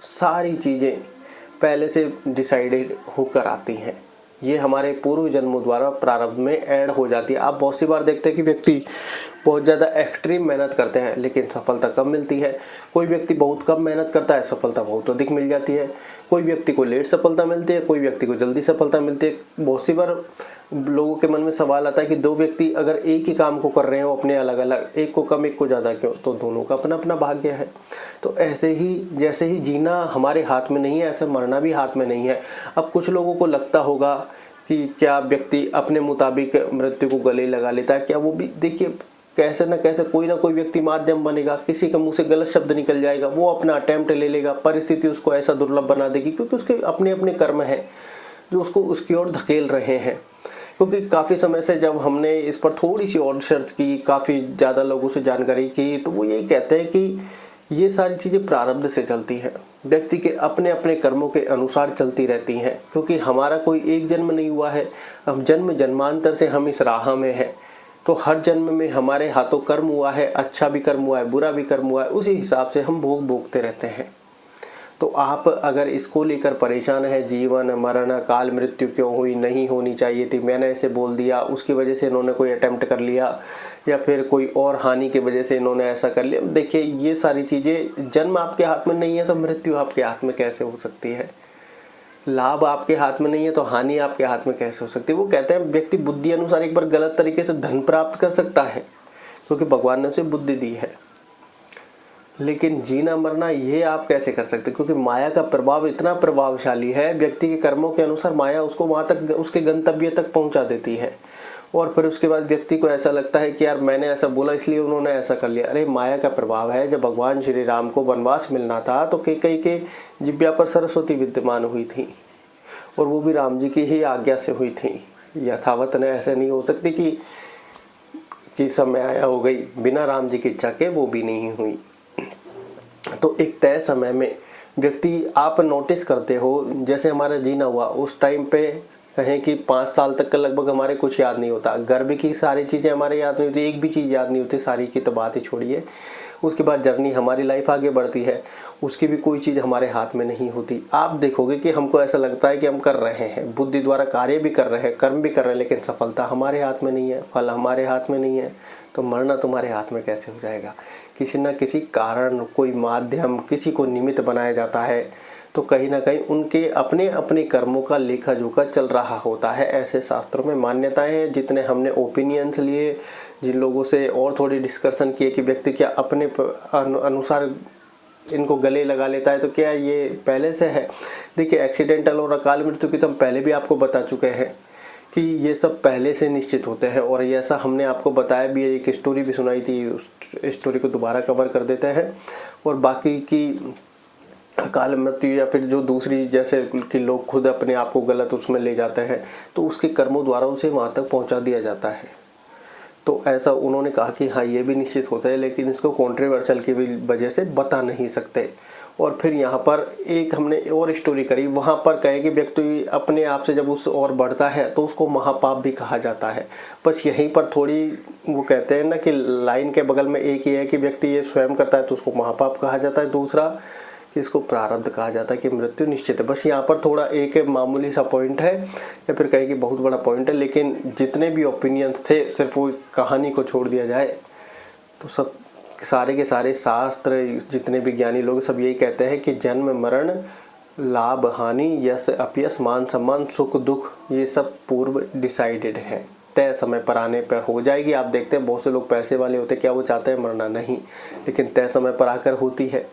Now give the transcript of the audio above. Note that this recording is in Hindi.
सारी चीज़ें पहले से डिसाइडेड होकर आती हैं। ये हमारे पूर्व जन्मों द्वारा प्रारब्ध में ऐड हो जाती है। आप बहुत सी बार देखते हैं कि व्यक्ति बहुत ज़्यादा एक्सट्रीम मेहनत करते हैं लेकिन सफलता कम मिलती है। कोई व्यक्ति बहुत कम मेहनत करता है, सफलता बहुत अधिक मिल जाती है। कोई व्यक्ति को लेट सफलता मिलती है, कोई व्यक्ति को जल्दी सफलता मिलती है। बहुत सी बार लोगों के मन में सवाल आता है कि दो व्यक्ति अगर एक ही काम को कर रहे हो अपने अलग अलग, एक को कम एक को ज़्यादा क्यों, तो दोनों का अपना अपना भाग्य है। तो ऐसे ही जैसे ही जीना हमारे हाथ में नहीं है, ऐसे मरना भी हाथ में नहीं है। अब कुछ लोगों को लगता होगा कि क्या व्यक्ति अपने मुताबिक मृत्यु को गले लगा लेता है, क्या वो भी देखिए कैसे ना कैसे कोई ना कोई व्यक्ति माध्यम बनेगा, किसी के मुंह से गलत शब्द निकल जाएगा, वो अपना अटेम्प्ट ले लेगा, परिस्थिति उसको ऐसा दुर्लभ बना देगी क्योंकि उसके अपने अपने कर्म हैं जो उसको उसकी ओर धकेल रहे हैं। क्योंकि काफ़ी समय से जब हमने इस पर थोड़ी सी और रिसर्च की, काफ़ी ज़्यादा लोगों से जानकारी की, तो वो यही कहते हैं कि ये सारी चीज़ें प्रारब्ध से चलती हैं, व्यक्ति के अपने अपने कर्मों के अनुसार चलती रहती हैं। क्योंकि हमारा कोई एक जन्म नहीं हुआ है, हम जन्म जन्मांतर से हम इस राह में हैं। तो हर जन्म में हमारे हाथों कर्म हुआ है, अच्छा भी कर्म हुआ है, बुरा भी कर्म हुआ है, उसी हिसाब से हम भोगते रहते हैं। तो आप अगर इसको लेकर परेशान है, जीवन मरण काल मृत्यु क्यों हुई, नहीं होनी चाहिए थी, मैंने ऐसे बोल दिया, उसकी वजह से इन्होंने कोई अटेम्प्ट कर लिया, या फिर कोई और हानि की वजह से इन्होंने ऐसा कर लिया, देखिए ये सारी चीज़ें, जन्म आपके हाथ में नहीं है तो मृत्यु आपके हाथ में कैसे हो सकती है। लाभ आपके हाथ में नहीं है तो हानि आपके हाथ में कैसे हो सकती है। वो कहते हैं व्यक्ति बुद्धि अनुसार एक बार गलत तरीके से धन प्राप्त कर सकता है क्योंकि भगवान ने उसे बुद्धि दी है, लेकिन जीना मरना ये आप कैसे कर सकते, क्योंकि माया का प्रभाव इतना प्रभावशाली है, व्यक्ति के कर्मों के अनुसार माया उसको वहां तक, उसके गंतव्य तक पहुंचा देती है। और फिर उसके बाद व्यक्ति को ऐसा लगता है कि यार मैंने ऐसा बोला इसलिए उन्होंने ऐसा कर लिया। अरे माया का प्रभाव है। जब भगवान श्री राम को वनवास मिलना था तो कैकेयी के जिह्वा पर सरस्वती विद्यमान हुई थी, और वो भी राम जी की ही आज्ञा से हुई थी। यथावत ने ऐसे नहीं हो सकती कि समय आया हो गई, बिना राम जी की इच्छा के वो भी नहीं हुई। तो एक तय समय में व्यक्ति, आप नोटिस करते हो जैसे हमारा जीना हुआ उस टाइम पे कहें कि 5 साल तक का लगभग हमारे कुछ याद नहीं होता, गर्भ की सारी चीज़ें हमारे याद नहीं होती, एक भी चीज़ याद नहीं होती, सारी की तो बात ही छोड़िए। उसके बाद जर्नी हमारी लाइफ आगे बढ़ती है, उसकी भी कोई चीज़ हमारे हाथ में नहीं होती। आप देखोगे कि हमको ऐसा लगता है कि हम कर रहे हैं, बुद्धि द्वारा कार्य भी कर रहे हैं, कर्म भी कर रहे हैं, लेकिन सफलता हमारे हाथ में नहीं है, फल हमारे हाथ में नहीं है। तो मरना तुम्हारे हाथ में कैसे हो जाएगा। किसी न किसी कारण, कोई माध्यम, किसी को निमित्त बनाया जाता है, तो कहीं ना कहीं उनके अपने अपने कर्मों का लेखा जोखा चल रहा होता है। ऐसे शास्त्रों में मान्यताएं हैं। जितने हमने ओपिनियंस लिए, जिन लोगों से और थोड़ी डिस्कशन किए कि व्यक्ति क्या अपने अनुसार इनको गले लगा लेता है, तो क्या ये पहले से है। देखिए एक्सीडेंटल और अकाल मृत्यु की तो हम पहले भी आपको बता चुके हैं कि ये सब पहले से निश्चित होते हैं, और ये ऐसा हमने आपको बताया भी है, एक स्टोरी भी सुनाई थी, उस स्टोरी को दोबारा कवर कर देते हैं। और बाकी की अकाल मृत्यु या फिर जो दूसरी, जैसे कि लोग खुद अपने आप को गलत उसमें ले जाते हैं, तो उसके कर्मों द्वारा उसे वहाँ तक पहुँचा दिया जाता है। तो ऐसा उन्होंने कहा कि हाँ ये भी निश्चित होता है, लेकिन इसको कॉन्ट्रोवर्शियल की वजह से बता नहीं सकते। और फिर यहाँ पर एक हमने और स्टोरी करी, वहाँ पर कहे कि व्यक्ति अपने आप से जब उस और बढ़ता है तो उसको महापाप भी कहा जाता है। बस यहीं पर थोड़ी वो कहते हैं ना कि लाइन के बगल में एक ही है कि व्यक्ति ये स्वयं करता है तो उसको महापाप कहा जाता है, दूसरा कि इसको प्रारब्ध कहा जाता है कि मृत्यु निश्चित है। बस यहाँ पर थोड़ा एक मामूली सा पॉइंट है, या फिर कहे कि बहुत बड़ा पॉइंट है, लेकिन जितने भी ओपिनियंस थे सिर्फ वो कहानी को छोड़ दिया जाए तो सब सारे के सारे शास्त्र, जितने भी ज्ञानी लोग सब यही कहते हैं कि जन्म मरण, लाभ हानि, यश अपयश, मान सम्मान, सुख दुख, ये सब पूर्व डिसाइडेड है, तय समय पर आने पर हो जाएगी। आप देखते हैं बहुत से लोग पैसे वाले होते, क्या वो चाहते हैं मरना? नहीं, लेकिन तय समय पर आकर होती है।